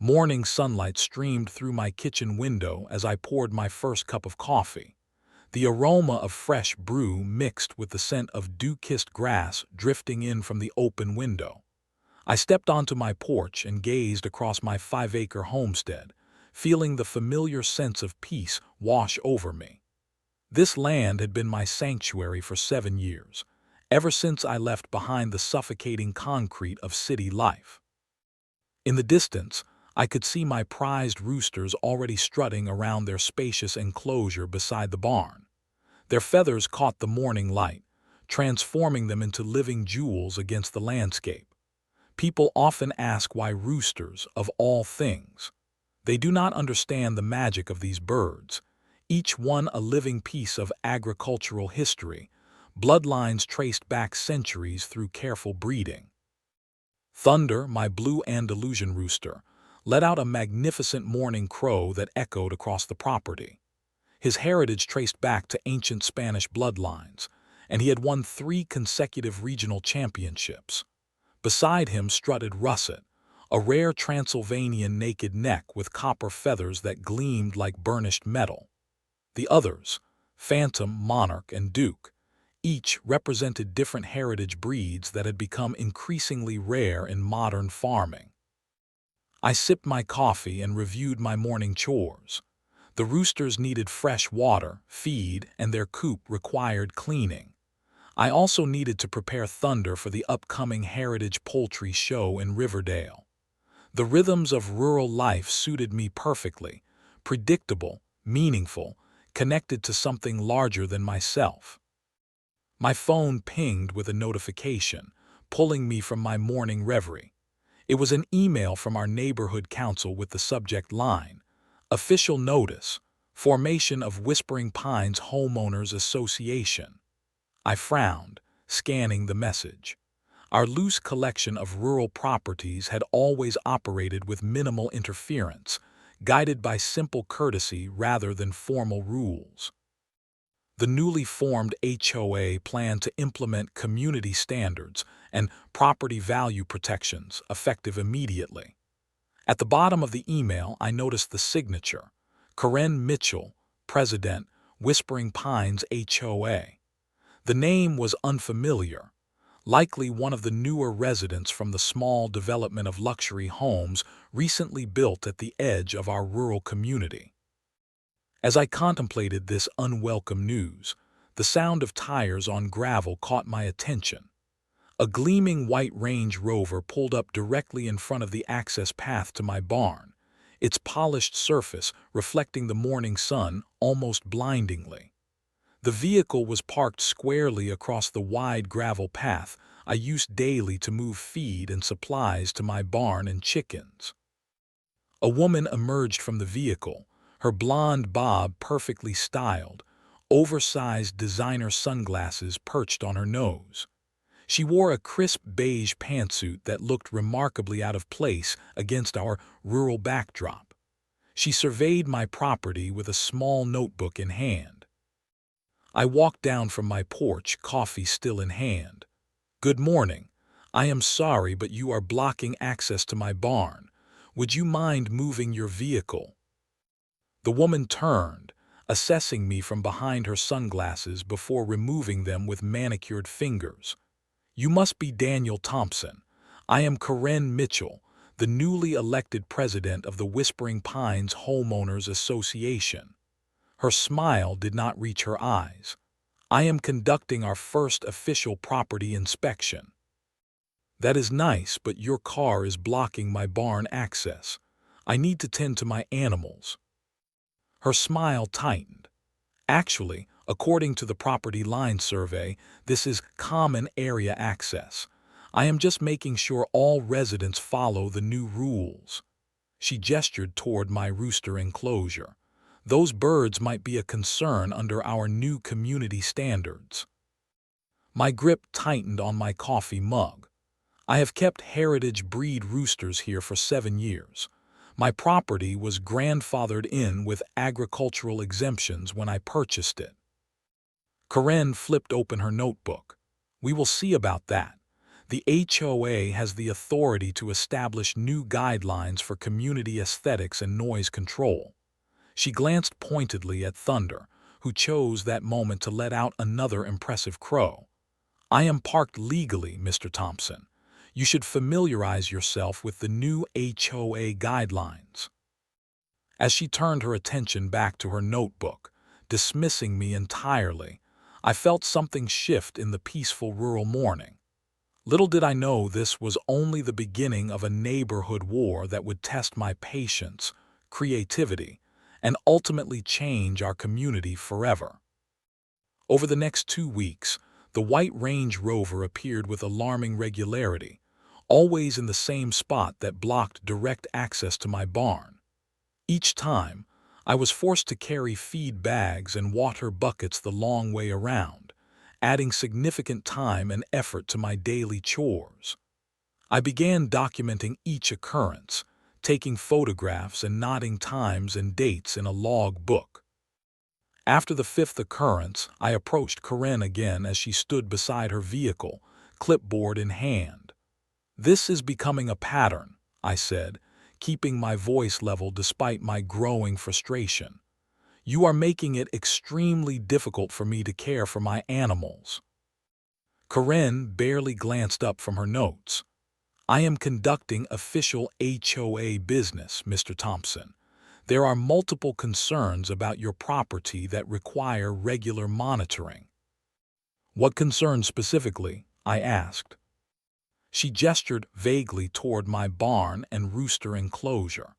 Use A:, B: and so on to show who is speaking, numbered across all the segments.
A: Morning sunlight streamed through my kitchen window as I poured my first cup of coffee. The aroma of fresh brew mixed with the scent of dew-kissed grass drifting in from the open window. I stepped onto my porch and gazed across my 5-acre homestead, feeling the familiar sense of peace wash over me. This land had been my sanctuary for 7 years, ever since I left behind the suffocating concrete of city life. In the distance, I could see my prized roosters already strutting around their spacious enclosure beside the barn. Their feathers caught the morning light, transforming them into living jewels against the landscape. People often ask why roosters, of all things. They do not understand the magic of these birds, each one a living piece of agricultural history, bloodlines traced back centuries through careful breeding. Thunder, my blue Andalusian rooster, let out a magnificent morning crow that echoed across the property. His heritage traced back to ancient Spanish bloodlines, and he had won 3 consecutive regional championships. Beside him strutted Russet, a rare Transylvanian naked neck with copper feathers that gleamed like burnished metal. The others, Phantom, Monarch, and Duke, each represented different heritage breeds that had become increasingly rare in modern farming. I sipped my coffee and reviewed my morning chores. The roosters needed fresh water, feed, and their coop required cleaning. I also needed to prepare Thunder for the upcoming Heritage Poultry Show in Riverdale. The rhythms of rural life suited me perfectly, predictable, meaningful, connected to something larger than myself. My phone pinged with a notification, pulling me from my morning reverie. It was an email from our neighborhood council with the subject line, "Official Notice, Formation of Whispering Pines Homeowners Association." I frowned, scanning the message. Our loose collection of rural properties had always operated with minimal interference, guided by simple courtesy rather than formal rules. The newly formed HOA planned to implement community standards and property value protections effective immediately. At the bottom of the email, I noticed the signature, Karen Mitchell, President, Whispering Pines HOA. The name was unfamiliar, likely one of the newer residents from the small development of luxury homes recently built at the edge of our rural community. As I contemplated this unwelcome news, the sound of tires on gravel caught my attention. A gleaming white Range Rover pulled up directly in front of the access path to my barn, its polished surface reflecting the morning sun almost blindingly. The vehicle was parked squarely across the wide gravel path I used daily to move feed and supplies to my barn and chickens. A woman emerged from the vehicle, her blonde bob perfectly styled, oversized designer sunglasses perched on her nose. She wore a crisp beige pantsuit that looked remarkably out of place against our rural backdrop. She surveyed my property with a small notebook in hand. I walked down from my porch, coffee still in hand. "Good morning. I am sorry, but you are blocking access to my barn. Would you mind moving your vehicle?" The woman turned, assessing me from behind her sunglasses before removing them with manicured fingers. "You must be Daniel Thompson. I am Karen Mitchell, the newly elected president of the Whispering Pines Homeowners Association." Her smile did not reach her eyes. "I am conducting our first official property inspection." "That is nice, but your car is blocking my barn access. I need to tend to my animals." Her smile tightened. "Actually, according to the property line survey, this is common area access. I am just making sure all residents follow the new rules." She gestured toward my rooster enclosure. "Those birds might be a concern under our new community standards." My grip tightened on my coffee mug. I have kept heritage breed roosters here for 7 years. My property was grandfathered in with agricultural exemptions when I purchased it. Karen flipped open her notebook. "We will see about that. The HOA has the authority to establish new guidelines for community aesthetics and noise control. She glanced pointedly at Thunder, who chose that moment to let out another impressive crow. I am parked legally, Mr. Thompson. You should familiarize yourself with the new HOA guidelines. As she turned her attention back to her notebook, dismissing me entirely, I felt something shift in the peaceful rural morning. Little did I know this was only the beginning of a neighborhood war that would test my patience, creativity, and ultimately change our community forever. Over the next 2 weeks, the white Range Rover appeared with alarming regularity, always in the same spot that blocked direct access to my barn. Each time, I was forced to carry feed bags and water buckets the long way around, adding significant time and effort to my daily chores. I began documenting each occurrence, taking photographs and noting times and dates in a log book. After the fifth occurrence, I approached Corinne again as she stood beside her vehicle, clipboard in hand. "This is becoming a pattern," I said, keeping my voice level despite my growing frustration. "You are making it extremely difficult for me to care for my animals." Corinne barely glanced up from her notes. "I am conducting official HOA business, Mr. Thompson. There are multiple concerns about your property that require regular monitoring." "What concerns specifically?" I asked. She gestured vaguely toward my barn and rooster enclosure.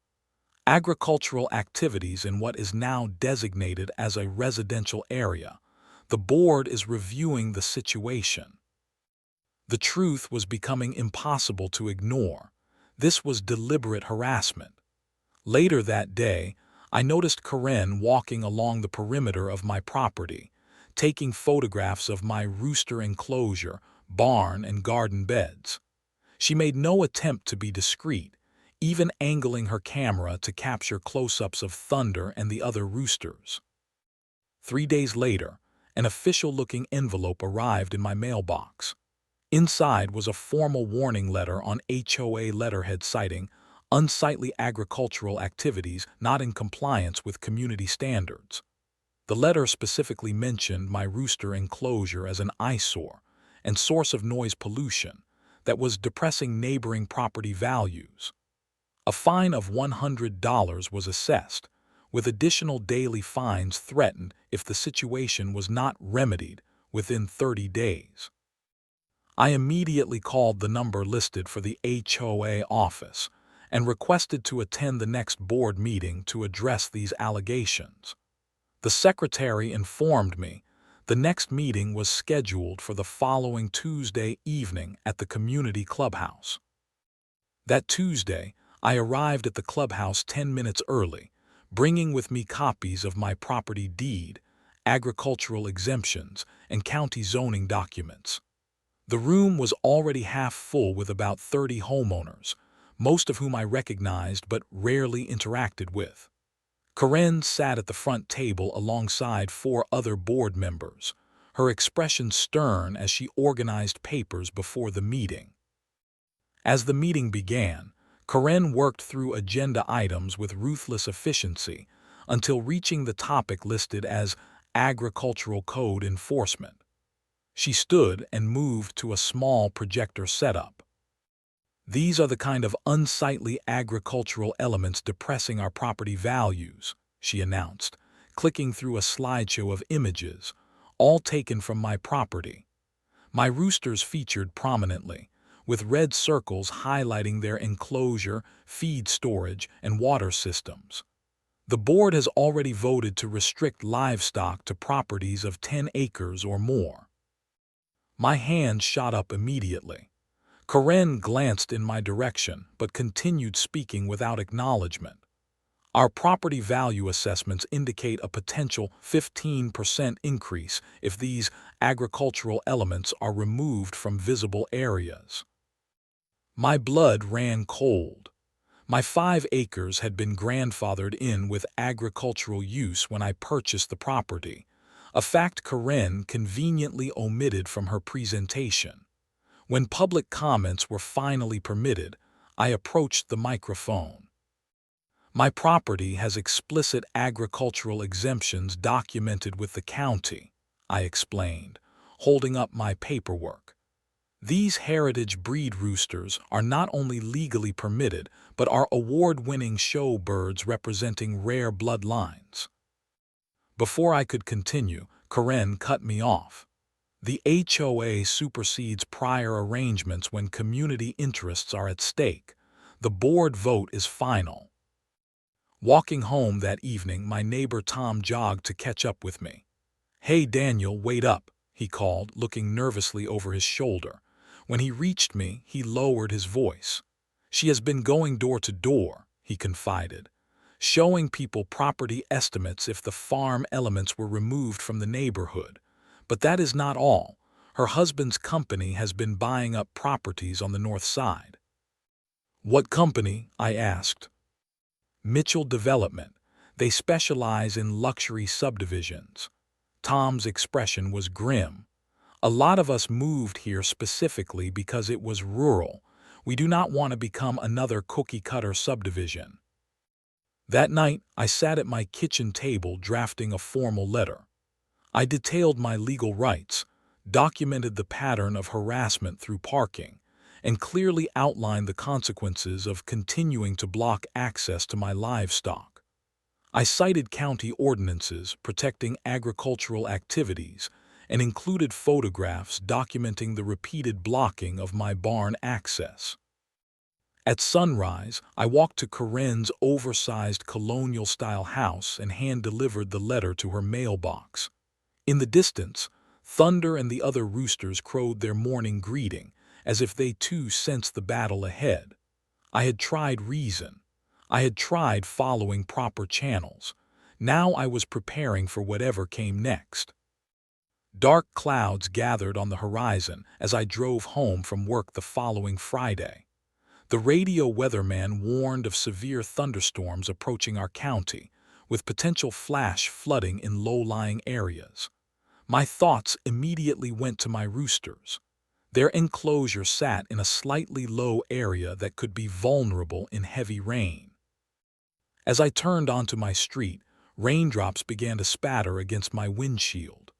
A: "Agricultural activities in what is now designated as a residential area. The board is reviewing the situation." The truth was becoming impossible to ignore. This was deliberate harassment. Later that day, I noticed Corinne walking along the perimeter of my property, taking photographs of my rooster enclosure, barn, and garden beds. She made no attempt to be discreet, even angling her camera to capture close-ups of Thunder and the other roosters. 3 days later, an official-looking envelope arrived in my mailbox. Inside was a formal warning letter on HOA letterhead citing unsightly agricultural activities not in compliance with community standards. The letter specifically mentioned my rooster enclosure as an eyesore and source of noise pollution that was depressing neighboring property values. A fine of $100 was assessed, with additional daily fines threatened if the situation was not remedied within 30 days. I immediately called the number listed for the HOA office and requested to attend the next board meeting to address these allegations. The secretary informed me the next meeting was scheduled for the following Tuesday evening at the community clubhouse. That Tuesday, I arrived at the clubhouse 10 minutes early, bringing with me copies of my property deed, agricultural exemptions, and county zoning documents. The room was already half full with about 30 homeowners, most of whom I recognized but rarely interacted with. Corinne sat at the front table alongside 4 other board members, her expression stern as she organized papers before the meeting. As the meeting began, Corinne worked through agenda items with ruthless efficiency until reaching the topic listed as agricultural code enforcement. She stood and moved to a small projector setup. "These are the kind of unsightly agricultural elements depressing our property values," she announced, clicking through a slideshow of images, all taken from my property. My roosters featured prominently, with red circles highlighting their enclosure, feed storage, and water systems. The board has already voted to restrict livestock to properties of 10 acres or more. My hand shot up immediately. Corinne glanced in my direction but continued speaking without acknowledgement. "Our property value assessments indicate a potential 15% increase if these agricultural elements are removed from visible areas." My blood ran cold. My 5 acres had been grandfathered in with agricultural use when I purchased the property, a fact Corinne conveniently omitted from her presentation. When public comments were finally permitted, I approached the microphone. My property has explicit agricultural exemptions documented with the county, I explained, holding up my paperwork. These heritage breed roosters are not only legally permitted, but are award-winning show birds representing rare bloodlines. Before I could continue, Karen cut me off. The HOA supersedes prior arrangements when community interests are at stake. The board vote is final. Walking home that evening, my neighbor Tom jogged to catch up with me. "Hey Daniel, wait up," he called, looking nervously over his shoulder. When he reached me, he lowered his voice. "She has been going door to door," he confided, showing people property estimates if the farm elements were removed from the neighborhood. But that is not all. Her husband's company has been buying up properties on the north side. "What company?" I asked. "Mitchell Development. They specialize in luxury subdivisions." Tom's expression was grim. "A lot of us moved here specifically because it was rural. We do not want to become another cookie-cutter subdivision." That night, I sat at my kitchen table drafting a formal letter. I detailed my legal rights, documented the pattern of harassment through parking, and clearly outlined the consequences of continuing to block access to my livestock. I cited county ordinances protecting agricultural activities and included photographs documenting the repeated blocking of my barn access. At sunrise, I walked to Karen's oversized colonial-style house and hand-delivered the letter to her mailbox. In the distance, Thunder and the other roosters crowed their morning greeting, as if they too sensed the battle ahead. I had tried reason. I had tried following proper channels. Now I was preparing for whatever came next. Dark clouds gathered on the horizon as I drove home from work the following Friday. The radio weatherman warned of severe thunderstorms approaching our county, with potential flash flooding in low-lying areas. My thoughts immediately went to my roosters. Their enclosure sat in a slightly low area that could be vulnerable in heavy rain. As I turned onto my street, raindrops began to spatter against my windshield.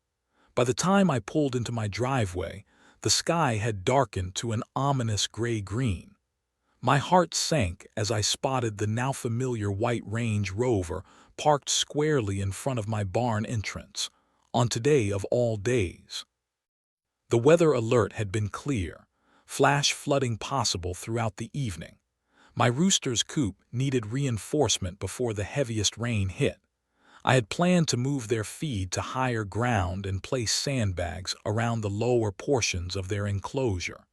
A: By the time I pulled into my driveway, the sky had darkened to an ominous gray-green. My heart sank as I spotted the now familiar white Range Rover parked squarely in front of my barn entrance, on today of all days. The weather alert had been clear, flash flooding possible throughout the evening. My rooster's coop needed reinforcement before the heaviest rain hit. I had planned to move their feed to higher ground and place sandbags around the lower portions of their enclosure.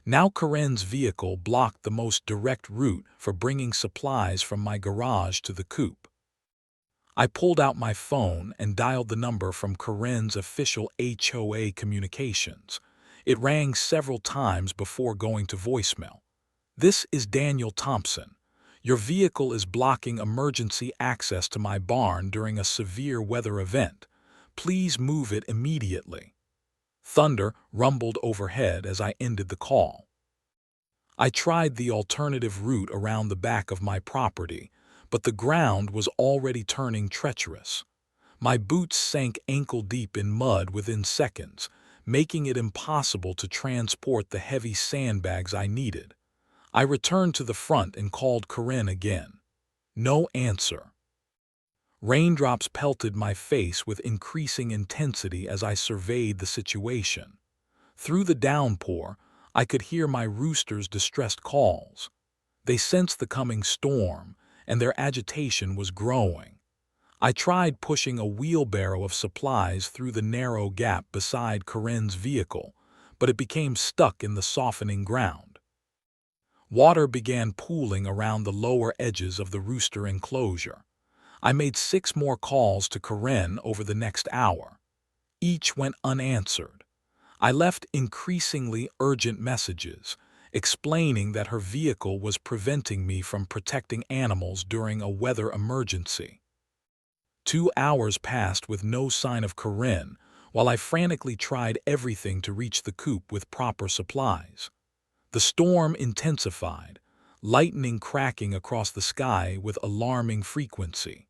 A: Now Karen's vehicle blocked the most direct route for bringing supplies from my garage to the coop. I pulled out my phone and dialed the number from Karen's official HOA communications. It rang several times before going to voicemail. "This is Daniel Thompson. Your vehicle is blocking emergency access to my barn during a severe weather event. Please move it immediately." Thunder rumbled overhead as I ended the call. I tried the alternative route around the back of my property, but the ground was already turning treacherous. My boots sank ankle-deep in mud within seconds, making it impossible to transport the heavy sandbags I needed. I returned to the front and called Karen again. No answer. Raindrops pelted my face with increasing intensity as I surveyed the situation. Through the downpour, I could hear my roosters' distressed calls. They sensed the coming storm, and their agitation was growing. I tried pushing a wheelbarrow of supplies through the narrow gap beside Karen's vehicle, but it became stuck in the softening ground. Water began pooling around the lower edges of the rooster enclosure. I made 6 more calls to Karen over the next hour. Each went unanswered. I left increasingly urgent messages, explaining that her vehicle was preventing me from protecting animals during a weather emergency. 2 hours passed with no sign of Karen, while I frantically tried everything to reach the coop with proper supplies. The storm intensified, lightning cracking across the sky with alarming frequency.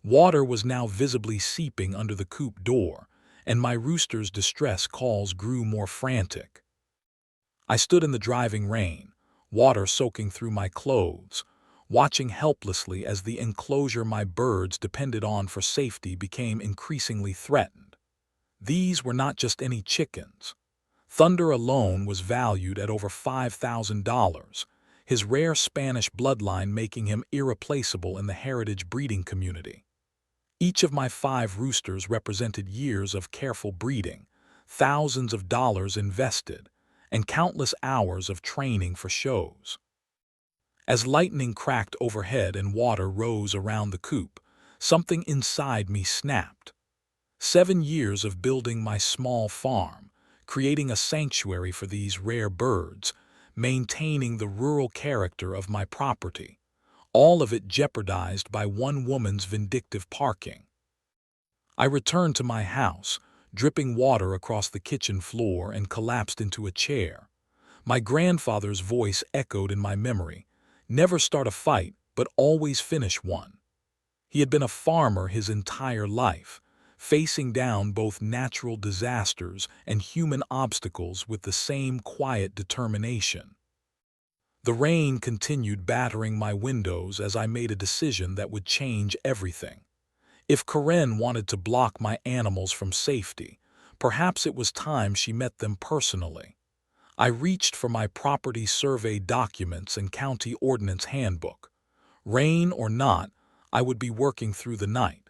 A: Water was now visibly seeping under the coop door, and my rooster's distress calls grew more frantic. I stood in the driving rain, water soaking through my clothes, watching helplessly as the enclosure my birds depended on for safety became increasingly threatened. These were not just any chickens. Thunder alone was valued at over $5,000, his rare Spanish bloodline making him irreplaceable in the heritage breeding community. Each of my 5 roosters represented years of careful breeding, thousands of dollars invested, and countless hours of training for shows. As lightning cracked overhead and water rose around the coop, something inside me snapped. 7 years of building my small farm, creating a sanctuary for these rare birds, maintaining the rural character of my property, all of it jeopardized by one woman's vindictive parking. I returned to my house, dripping water across the kitchen floor, and collapsed into a chair. My grandfather's voice echoed in my memory: never start a fight, but always finish one. He had been a farmer his entire life, facing down both natural disasters and human obstacles with the same quiet determination. The rain continued battering my windows as I made a decision that would change everything. If Karen wanted to block my animals from safety, perhaps it was time she met them personally. I reached for my property survey documents and county ordinance handbook. Rain or not, I would be working through the night.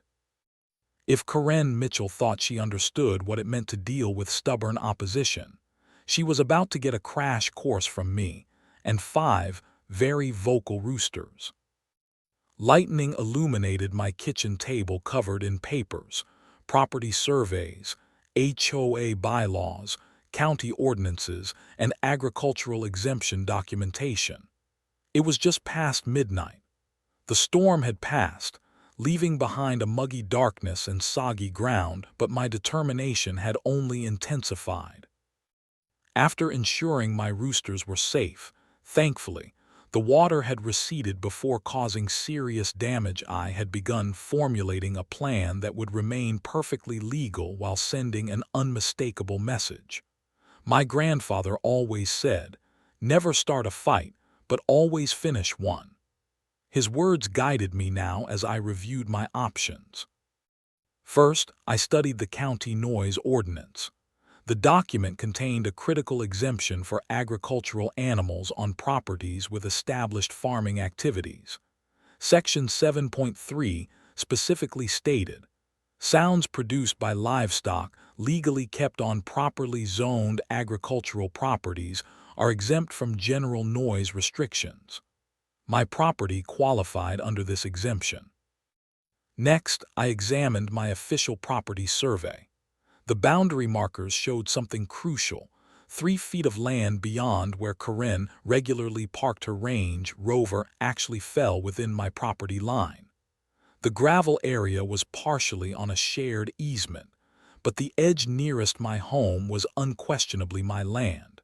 A: If Karen Mitchell thought she understood what it meant to deal with stubborn opposition, she was about to get a crash course from me and 5 very vocal roosters. Lightning illuminated my kitchen table covered in papers, property surveys, HOA bylaws, county ordinances, and agricultural exemption documentation. It was just past midnight. The storm had passed, leaving behind a muggy darkness and soggy ground, but my determination had only intensified. After ensuring my roosters were safe, thankfully, the water had receded before causing serious damage. I had begun formulating a plan that would remain perfectly legal while sending an unmistakable message. My grandfather always said, "Never start a fight, but always finish one." His words guided me now as I reviewed my options. First, I studied the county noise ordinance. The document contained a critical exemption for agricultural animals on properties with established farming activities. Section 7.3 specifically stated, "Sounds produced by livestock legally kept on properly zoned agricultural properties are exempt from general noise restrictions." My property qualified under this exemption. Next, I examined my official property survey. The boundary markers showed something crucial: 3 feet of land beyond where Karen regularly parked her Range Rover actually fell within my property line. The gravel area was partially on a shared easement, but the edge nearest my home was unquestionably my land.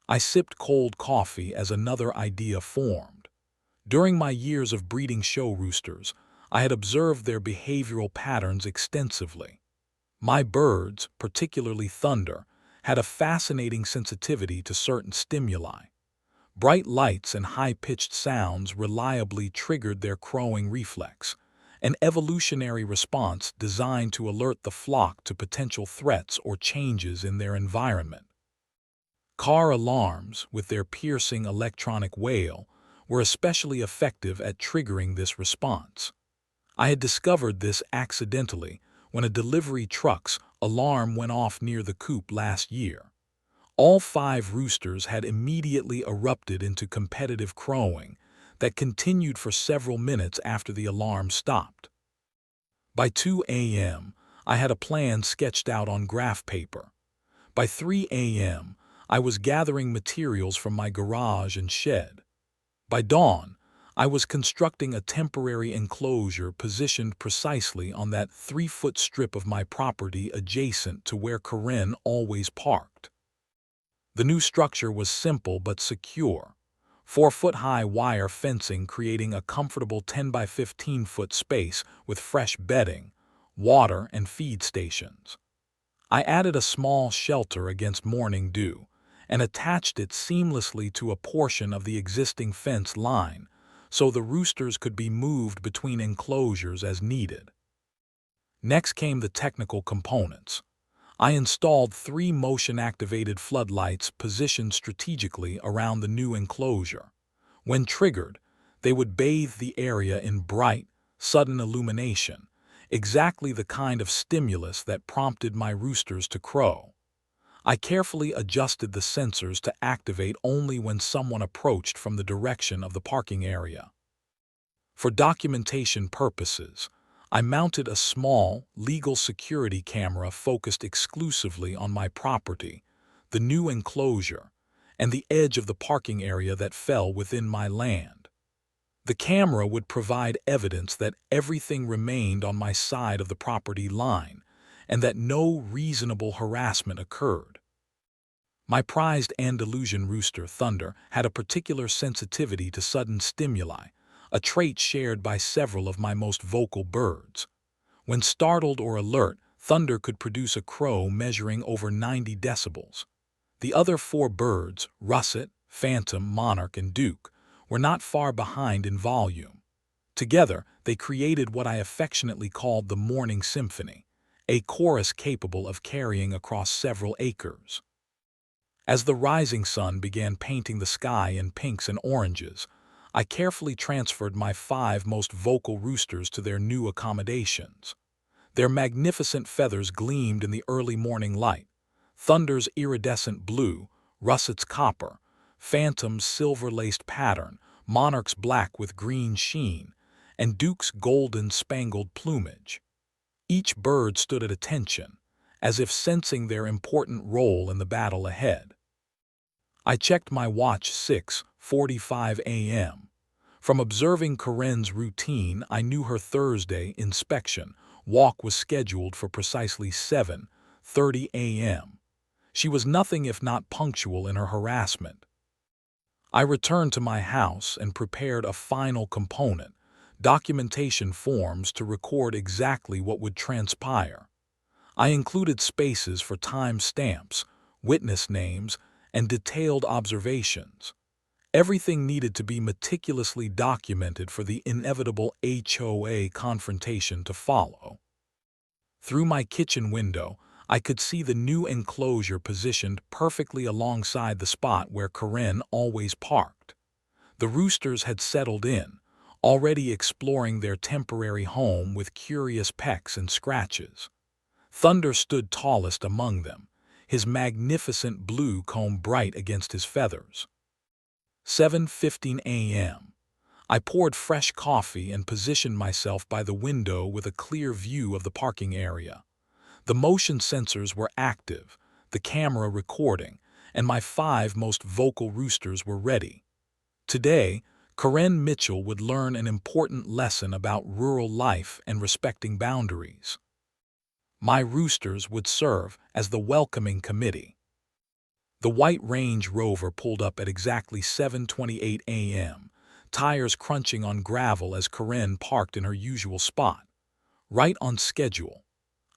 A: I sipped cold coffee as another idea formed. During my years of breeding show roosters, I had observed their behavioral patterns extensively. My birds, particularly Thunder, had a fascinating sensitivity to certain stimuli. Bright lights and high-pitched sounds reliably triggered their crowing reflex, an evolutionary response designed to alert the flock to potential threats or changes in their environment. Car alarms, with their piercing electronic wail, were especially effective at triggering this response. I had discovered this accidentally when a delivery truck's alarm went off near the coop last year. All 5 roosters had immediately erupted into competitive crowing that continued for several minutes after the alarm stopped. By 2 a.m., I had a plan sketched out on graph paper. By 3 a.m., I was gathering materials from my garage and shed. By dawn, I was constructing a temporary enclosure positioned precisely on that 3-foot strip of my property adjacent to where Corinne always parked. The new structure was simple but secure. 4-foot-high wire fencing creating a comfortable 10 by 15-foot space with fresh bedding, water, and feed stations. I added a small shelter against morning dew and attached it seamlessly to a portion of the existing fence line so the roosters could be moved between enclosures as needed. Next came the technical components. I installed 3 motion-activated floodlights positioned strategically around the new enclosure. When triggered, they would bathe the area in bright, sudden illumination, exactly the kind of stimulus that prompted my roosters to crow. I carefully adjusted the sensors to activate only when someone approached from the direction of the parking area. For documentation purposes, I mounted a small, legal security camera focused exclusively on my property, the new enclosure, and the edge of the parking area that fell within my land. The camera would provide evidence that everything remained on my side of the property line and that no reasonable harassment occurred. My prized Andalusian rooster, Thunder, had a particular sensitivity to sudden stimuli, a trait shared by several of my most vocal birds. When startled or alert, Thunder could produce a crow measuring over 90 decibels. The other 4 birds, Russet, Phantom, Monarch, and Duke, were not far behind in volume. Together, they created what I affectionately called the Morning Symphony, a chorus capable of carrying across several acres. As the rising sun began painting the sky in pinks and oranges, I carefully transferred my 5 most vocal roosters to their new accommodations. Their magnificent feathers gleamed in the early morning light. Thunder's iridescent blue, Russet's copper, Phantom's silver-laced pattern, Monarch's black with green sheen, and Duke's golden spangled plumage. Each bird stood at attention, as if sensing their important role in the battle ahead. I checked my watch 6:45 a.m. From observing Corinne's routine, I knew her Thursday inspection walk was scheduled for precisely 7:30 a.m. She was nothing if not punctual in her harassment. I returned to my house and prepared a final component, documentation forms to record exactly what would transpire. I included spaces for time stamps, witness names, and detailed observations. Everything needed to be meticulously documented for the inevitable HOA confrontation to follow. Through my kitchen window, I could see the new enclosure positioned perfectly alongside the spot where Corinne always parked. The roosters had settled in, already exploring their temporary home with curious pecks and scratches. Thunder stood tallest among them, his magnificent blue comb bright against his feathers. 7:15 a.m. I poured fresh coffee and positioned myself by the window with a clear view of the parking area. The motion sensors were active, the camera recording, and my 5 most vocal roosters were ready. Today, Corinne Mitchell would learn an important lesson about rural life and respecting boundaries. My roosters would serve as the welcoming committee. The white Range Rover pulled up at exactly 7:28 a.m., tires crunching on gravel as Corinne parked in her usual spot, right on schedule.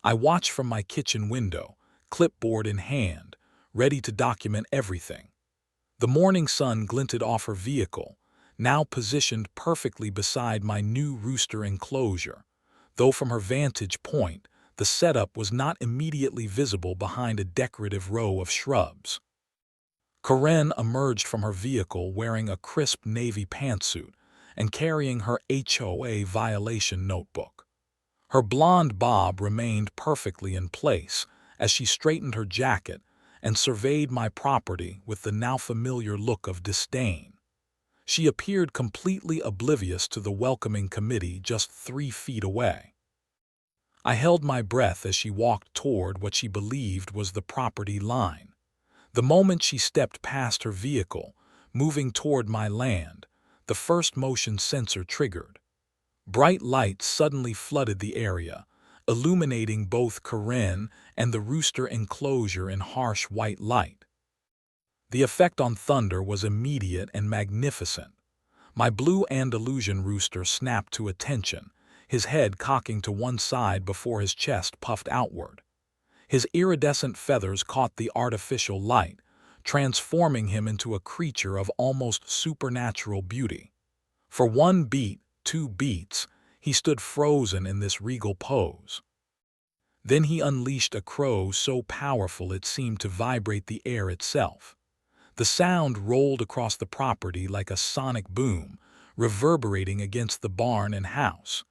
A: I watched from my kitchen window, clipboard in hand, ready to document everything. The morning sun glinted off her vehicle, now positioned perfectly beside my new rooster enclosure, though from her vantage point, the setup was not immediately visible behind a decorative row of shrubs. Corinne emerged from her vehicle wearing a crisp navy pantsuit and carrying her HOA violation notebook. Her blonde bob remained perfectly in place as she straightened her jacket and surveyed my property with the now familiar look of disdain. She appeared completely oblivious to the welcoming committee just 3 feet away. I held my breath as she walked toward what she believed was the property line. The moment she stepped past her vehicle, moving toward my land, the first motion sensor triggered. Bright lights suddenly flooded the area, illuminating both Karen and the rooster enclosure in harsh white light. The effect on Thunder was immediate and magnificent. My blue Andalusian rooster snapped to attention, his head cocking to one side before his chest puffed outward. His iridescent feathers caught the artificial light, transforming him into a creature of almost supernatural beauty. For one beat, 2 beats, he stood frozen in this regal pose. Then he unleashed a crow so powerful it seemed to vibrate the air itself. The sound rolled across the property like a sonic boom, reverberating against the barn and house.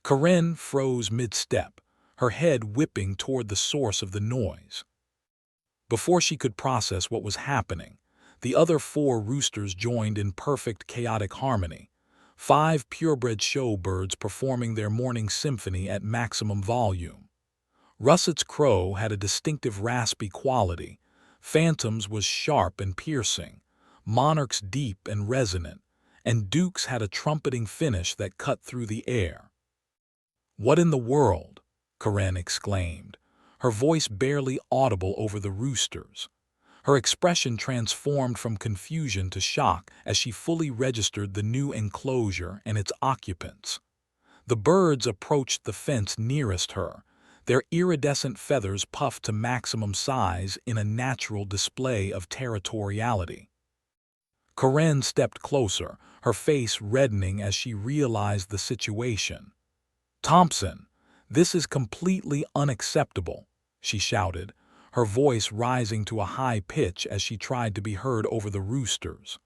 A: Karen froze mid-step, her head whipping toward the source of the noise. Before she could process what was happening, the other 4 roosters joined in perfect chaotic harmony, 5 purebred showbirds performing their morning symphony at maximum volume. Russet's crow had a distinctive raspy quality, Phantom's was sharp and piercing, Monarch's deep and resonant, and Duke's had a trumpeting finish that cut through the air. "What in the world?" Karen exclaimed, her voice barely audible over the roosters. Her expression transformed from confusion to shock as she fully registered the new enclosure and its occupants. The birds approached the fence nearest her, their iridescent feathers puffed to maximum size in a natural display of territoriality. Karen stepped closer, her face reddening as she realized the situation. "Thompson, this is completely unacceptable," she shouted, her voice rising to a high pitch as she tried to be heard over the roosters.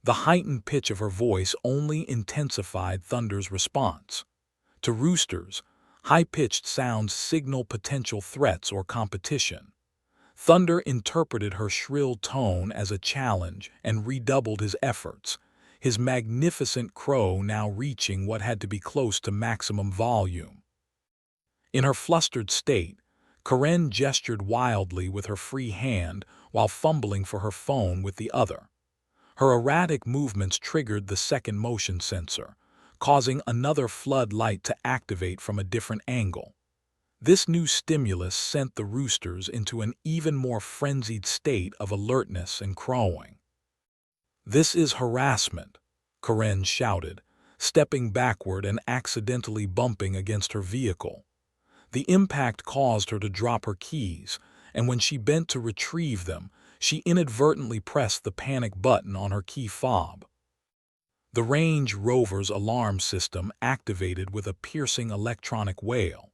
A: The heightened pitch of her voice only intensified Thunder's response. To roosters, high-pitched sounds signal potential threats or competition. Thunder interpreted her shrill tone as a challenge and redoubled his efforts, his magnificent crow now reaching what had to be close to maximum volume. In her flustered state, Karen gestured wildly with her free hand while fumbling for her phone with the other. Her erratic movements triggered the second motion sensor, causing another flood light to activate from a different angle. This new stimulus sent the roosters into an even more frenzied state of alertness and crowing. "This is harassment," Karen shouted, stepping backward and accidentally bumping against her vehicle. The impact caused her to drop her keys, and when she bent to retrieve them, she inadvertently pressed the panic button on her key fob. The Range Rover's alarm system activated with a piercing electronic wail.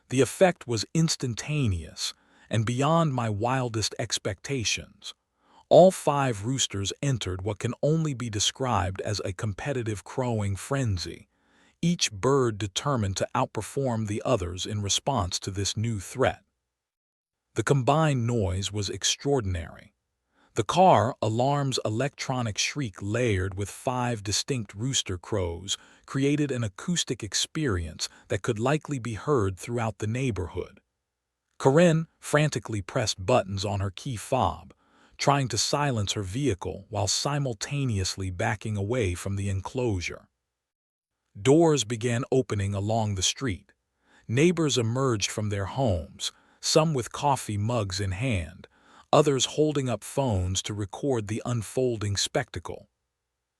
A: The effect was instantaneous and beyond my wildest expectations. All 5 roosters entered what can only be described as a competitive crowing frenzy, each bird determined to outperform the others in response to this new threat. The combined noise was extraordinary. The car alarm's electronic shriek layered with 5 distinct rooster crows created an acoustic experience that could likely be heard throughout the neighborhood. Karen frantically pressed buttons on her key fob, trying to silence her vehicle while simultaneously backing away from the enclosure. Doors began opening along the street. Neighbors emerged from their homes, some with coffee mugs in hand, others holding up phones to record the unfolding spectacle.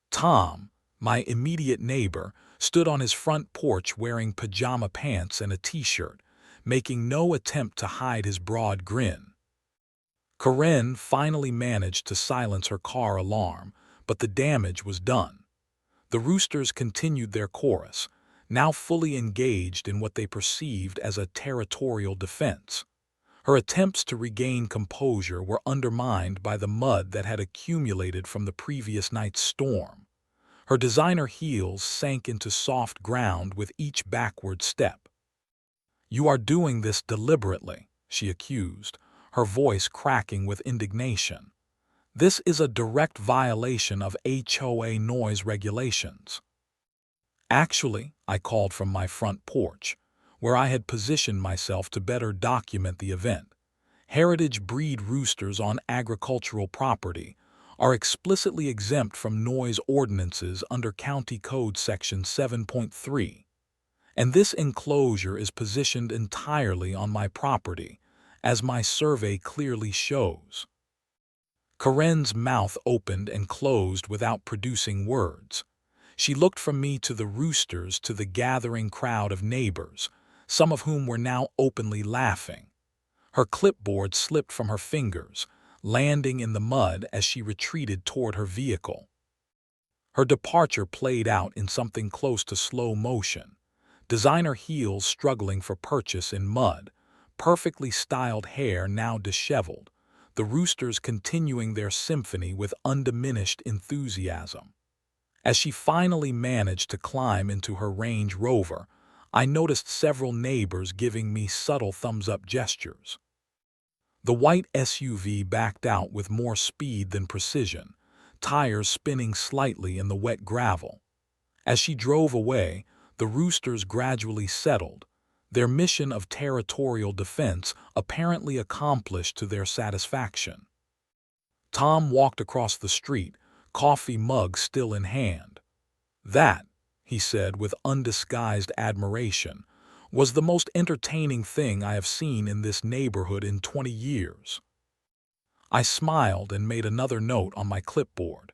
A: Tom, my immediate neighbor, stood on his front porch wearing pajama pants and a t-shirt, making no attempt to hide his broad grin. Karen finally managed to silence her car alarm, but the damage was done. The roosters continued their chorus, now fully engaged in what they perceived as a territorial defense. Her attempts to regain composure were undermined by the mud that had accumulated from the previous night's storm. Her designer heels sank into soft ground with each backward step. "You are doing this deliberately," she accused, her voice cracking with indignation. "This is a direct violation of HOA noise regulations." "Actually," I called from my front porch, where I had positioned myself to better document the event, "heritage breed roosters on agricultural property are explicitly exempt from noise ordinances under County Code Section 7.3, and this enclosure is positioned entirely on my property, as my survey clearly shows. Karen's mouth opened and closed without producing words. She looked from me to the Roosters to the gathering crowd of neighbors, some of whom were now openly laughing. Her clipboard slipped from her fingers, landing in the mud as she retreated toward her vehicle. Her departure played out in something close to slow motion. Designer heels struggling for purchase in mud, perfectly styled hair now disheveled, the Roosters continuing their symphony with undiminished enthusiasm. As she finally managed to climb into her Range Rover, I noticed several neighbors giving me subtle thumbs-up gestures. The white SUV backed out with more speed than precision, tires spinning slightly in the wet gravel. As she drove away, the Roosters gradually settled, their mission of territorial defense apparently accomplished to their satisfaction. Tom walked across the street, coffee mug still in hand. "That," he said with undisguised admiration, "was the most entertaining thing I have seen in this neighborhood in 20 years. I smiled and made another note on my clipboard.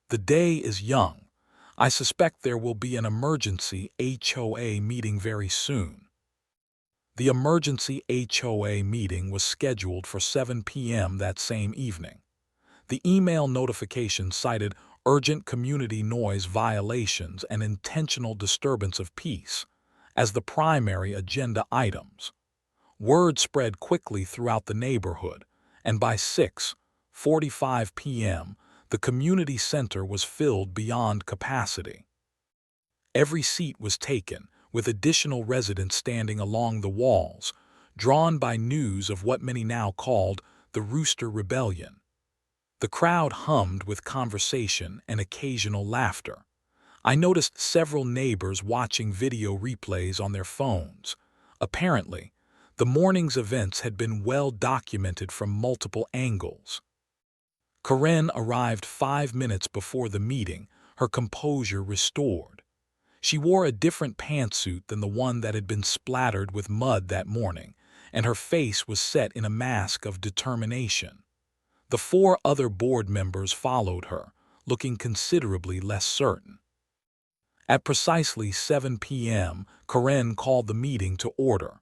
A: "The day is young. I suspect there will be an emergency HOA meeting very soon." The emergency HOA meeting was scheduled for 7 p.m. that same evening. The email notification cited urgent community noise violations and intentional disturbance of peace as the primary agenda items. Word spread quickly throughout the neighborhood, and by 6:45 p.m., the community center was filled beyond capacity. Every seat was taken, with additional residents standing along the walls, drawn by news of what many now called the Rooster Rebellion. The crowd hummed with conversation and occasional laughter. I noticed several neighbors watching video replays on their phones. Apparently, the morning's events had been well documented from multiple angles. Karen arrived 5 minutes before the meeting, her composure restored. She wore a different pantsuit than the one that had been splattered with mud that morning, and her face was set in a mask of determination. The 4 other board members followed her, looking considerably less certain. At precisely 7 p.m., Karen called the meeting to order.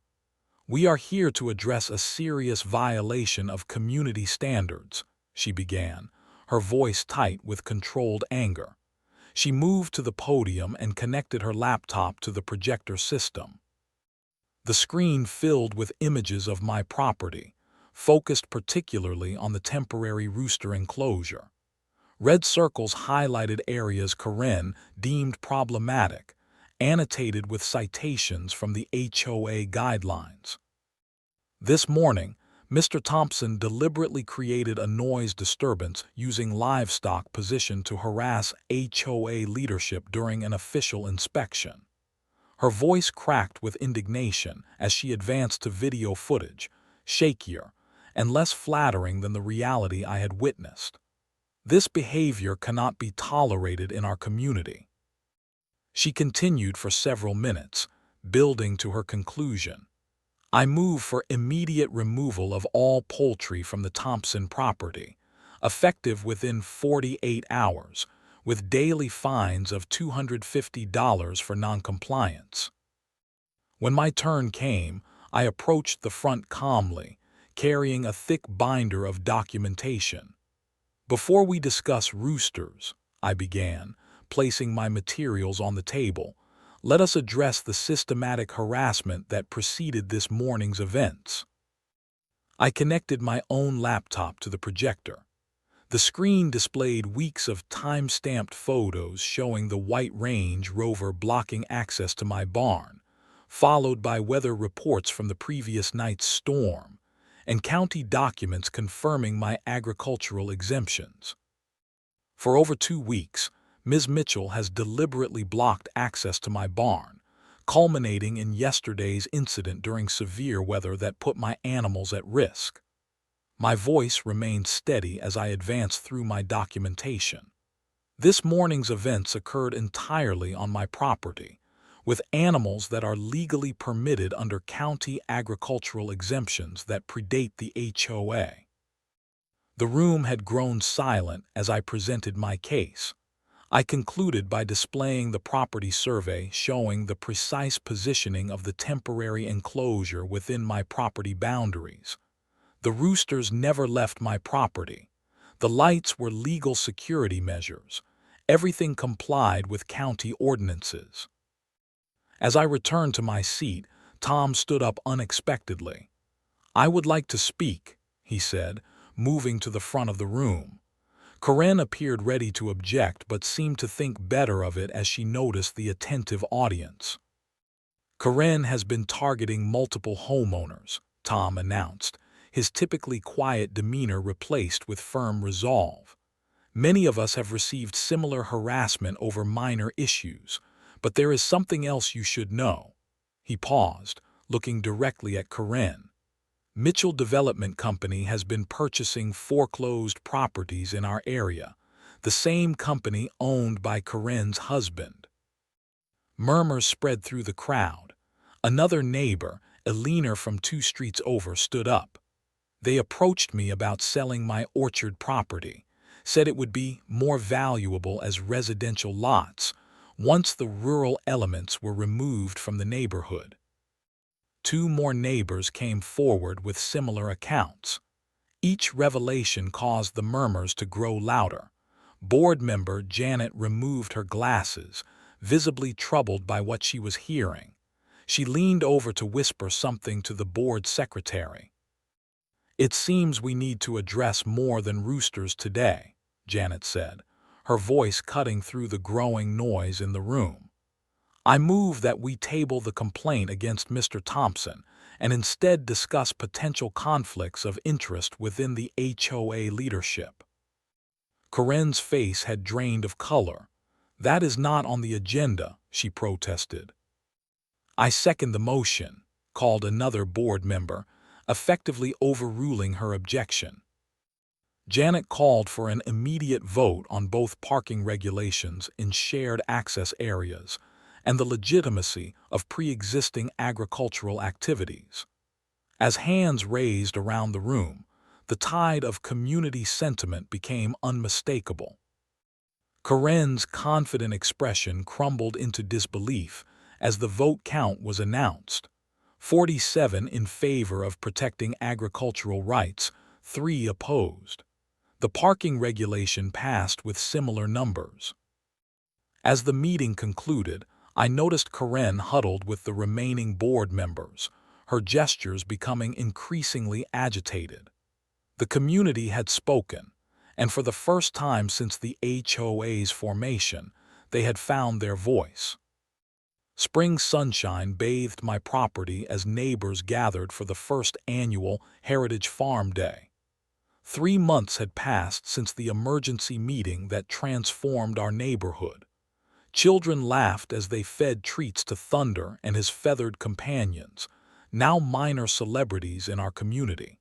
A: "We are here to address a serious violation of community standards," she began, her voice tight with controlled anger. She moved to the podium and connected her laptop to the projector system. The screen filled with images of my property, focused particularly on the temporary rooster enclosure. Red circles highlighted areas Karen deemed problematic, annotated with citations from the HOA guidelines. "This morning, Mr. Thompson deliberately created a noise disturbance using livestock positioned to harass HOA leadership during an official inspection." Her voice cracked with indignation as she advanced to video footage, shakier and less flattering than the reality I had witnessed. "This behavior cannot be tolerated in our community." She continued for several minutes, building to her conclusion. "I move for immediate removal of all poultry from the Thompson property, effective within 48 hours, with daily fines of $250 for noncompliance." When my turn came, I approached the front calmly, carrying a thick binder of documentation. "Before we discuss roosters," I began, placing my materials on the table, "let us address the systematic harassment that preceded this morning's events." I connected my own laptop to the projector. The screen displayed weeks of time-stamped photos showing the white Range Rover blocking access to my barn, followed by weather reports from the previous night's storm, and county documents confirming my agricultural exemptions. For over 2 weeks, Ms. Mitchell has deliberately blocked access to my barn, culminating in yesterday's incident during severe weather that put my animals at risk. My voice remained steady as I advanced through my documentation. This morning's events occurred entirely on my property, with animals that are legally permitted under county agricultural exemptions that predate the HOA. The room had grown silent as I presented my case. I concluded by displaying the property survey showing the precise positioning of the temporary enclosure within my property boundaries. The roosters never left my property. The lights were legal security measures. Everything complied with county ordinances. As I returned to my seat, Tom stood up unexpectedly. "I would like to speak," he said, moving to the front of the room. Corinne appeared ready to object but seemed to think better of it as she noticed the attentive audience. "Corinne has been targeting multiple homeowners," Tom announced, his typically quiet demeanor replaced with firm resolve. "Many of us have received similar harassment over minor issues, but there is something else you should know." He paused, looking directly at Corinne. "Mitchell Development Company has been purchasing foreclosed properties in our area, the same company owned by Corinne's husband." Murmurs spread through the crowd. Another neighbor, Elena from 2 streets over, stood up. "They approached me about selling my orchard property, said it would be more valuable as residential lots once the rural elements were removed from the neighborhood." 2 more neighbors came forward with similar accounts. Each revelation caused the murmurs to grow louder. Board member Janet removed her glasses, visibly troubled by what she was hearing. She leaned over to whisper something to the board secretary. "It seems we need to address more than roosters today," Janet said, her voice cutting through the growing noise in the room. "I move that we table the complaint against Mr. Thompson and instead discuss potential conflicts of interest within the HOA leadership." Corinne's face had drained of color. "That is not on the agenda," she protested. "I second the motion," called another board member, effectively overruling her objection. Janet called for an immediate vote on both parking regulations in shared access areas and the legitimacy of pre-existing agricultural activities. As hands raised around the room, the tide of community sentiment became unmistakable. Corinne's confident expression crumbled into disbelief as the vote count was announced. 47 in favor of protecting agricultural rights, 3 opposed. The parking regulation passed with similar numbers. As the meeting concluded, I noticed Corinne huddled with the remaining board members, her gestures becoming increasingly agitated. The community had spoken, and for the first time since the HOA's formation, they had found their voice. Spring sunshine bathed my property as neighbors gathered for the first annual Heritage Farm Day. 3 months had passed since the emergency meeting that transformed our neighborhood. Children laughed as they fed treats to Thunder and his feathered companions, now minor celebrities in our community.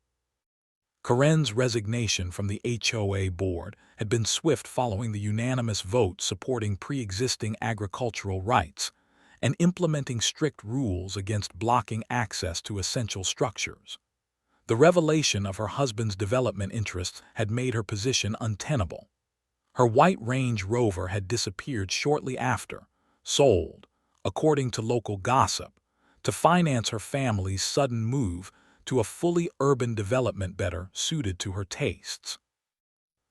A: Corinne's resignation from the HOA board had been swift following the unanimous vote supporting pre-existing agricultural rights and implementing strict rules against blocking access to essential structures. The revelation of her husband's development interests had made her position untenable. Her white Range Rover had disappeared shortly after, sold, according to local gossip, to finance her family's sudden move to a fully urban development better suited to her tastes.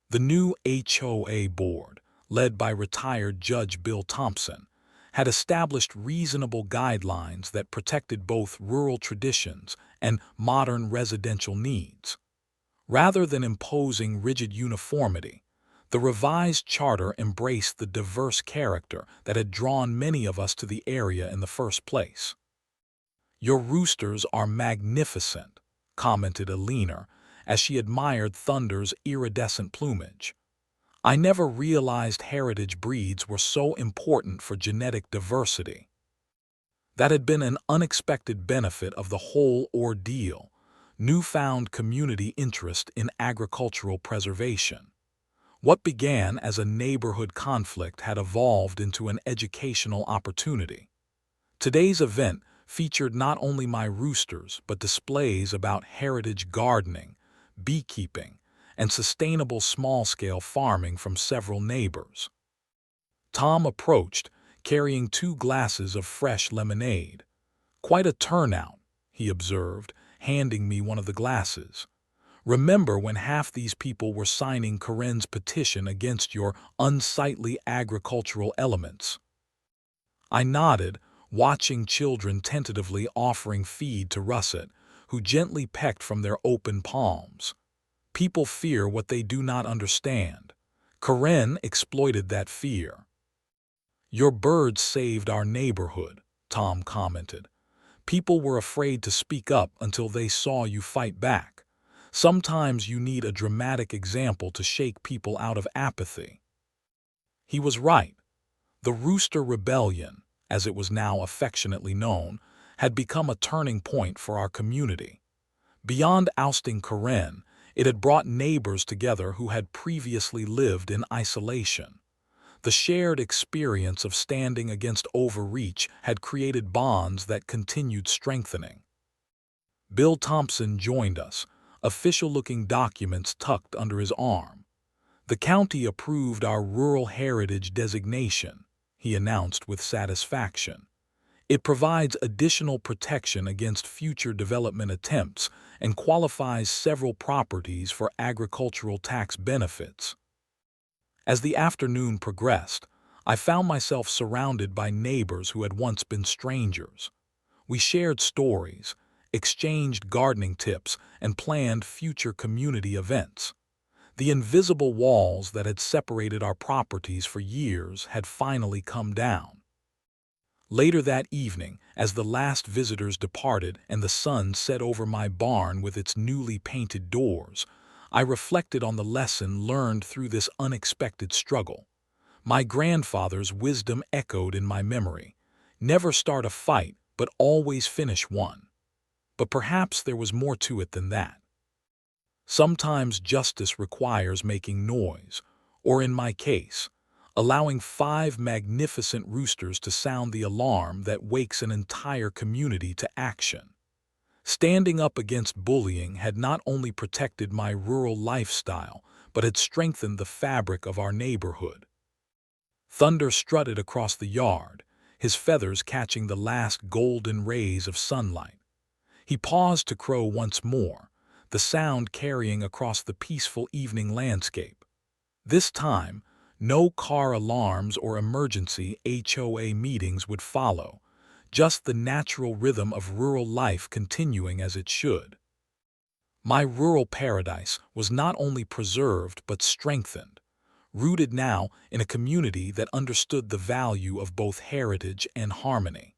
A: The new HOA board, led by retired Judge Bill Thompson, had established reasonable guidelines that protected both rural traditions and modern residential needs. Rather than imposing rigid uniformity, the revised charter embraced the diverse character that had drawn many of us to the area in the first place. "Your roosters are magnificent," commented Elena as she admired Thunder's iridescent plumage. "I never realized heritage breeds were so important for genetic diversity." That had been an unexpected benefit of the whole ordeal. newfound community interest in agricultural preservation. What began as a neighborhood conflict had evolved into an educational opportunity. Today's event featured not only my roosters but displays about heritage gardening, beekeeping, and sustainable small-scale farming from several neighbors. Tom approached, carrying 2 glasses of fresh lemonade. "Quite a turnout," he observed, handing me one of the glasses. "Remember when half these people were signing Karen's petition against your unsightly agricultural elements?" I nodded, watching children tentatively offering feed to Russet, who gently pecked from their open palms. People fear what they do not understand. Karen exploited that fear. "Your birds saved our neighborhood," Tom commented. "People were afraid to speak up until they saw you fight back. Sometimes you need a dramatic example to shake people out of apathy." He was right. The Rooster Rebellion, as it was now affectionately known, had become a turning point for our community. Beyond ousting Karen, it had brought neighbors together who had previously lived in isolation. The shared experience of standing against overreach had created bonds that continued strengthening. Bill Thompson joined us, official-looking documents tucked under his arm. "The county approved our rural heritage designation," he announced with satisfaction. "It provides additional protection against future development attempts and qualifies several properties for agricultural tax benefits." As the afternoon progressed, I found myself surrounded by neighbors who had once been strangers. We shared stories, exchanged gardening tips, and planned future community events. The invisible walls that had separated our properties for years had finally come down. Later that evening, as the last visitors departed and the sun set over my barn with its newly painted doors, I reflected on the lesson learned through this unexpected struggle. My grandfather's wisdom echoed in my memory. Never start a fight, but always finish one. But perhaps there was more to it than that. Sometimes justice requires making noise, or in my case, allowing 5 magnificent roosters to sound the alarm that wakes an entire community to action. Standing up against bullying had not only protected my rural lifestyle, but had strengthened the fabric of our neighborhood. Thunder strutted across the yard, his feathers catching the last golden rays of sunlight. He paused to crow once more, the sound carrying across the peaceful evening landscape. This time, no car alarms or emergency HOA meetings would follow, just the natural rhythm of rural life continuing as it should. My rural paradise was not only preserved but strengthened, rooted now in a community that understood the value of both heritage and harmony.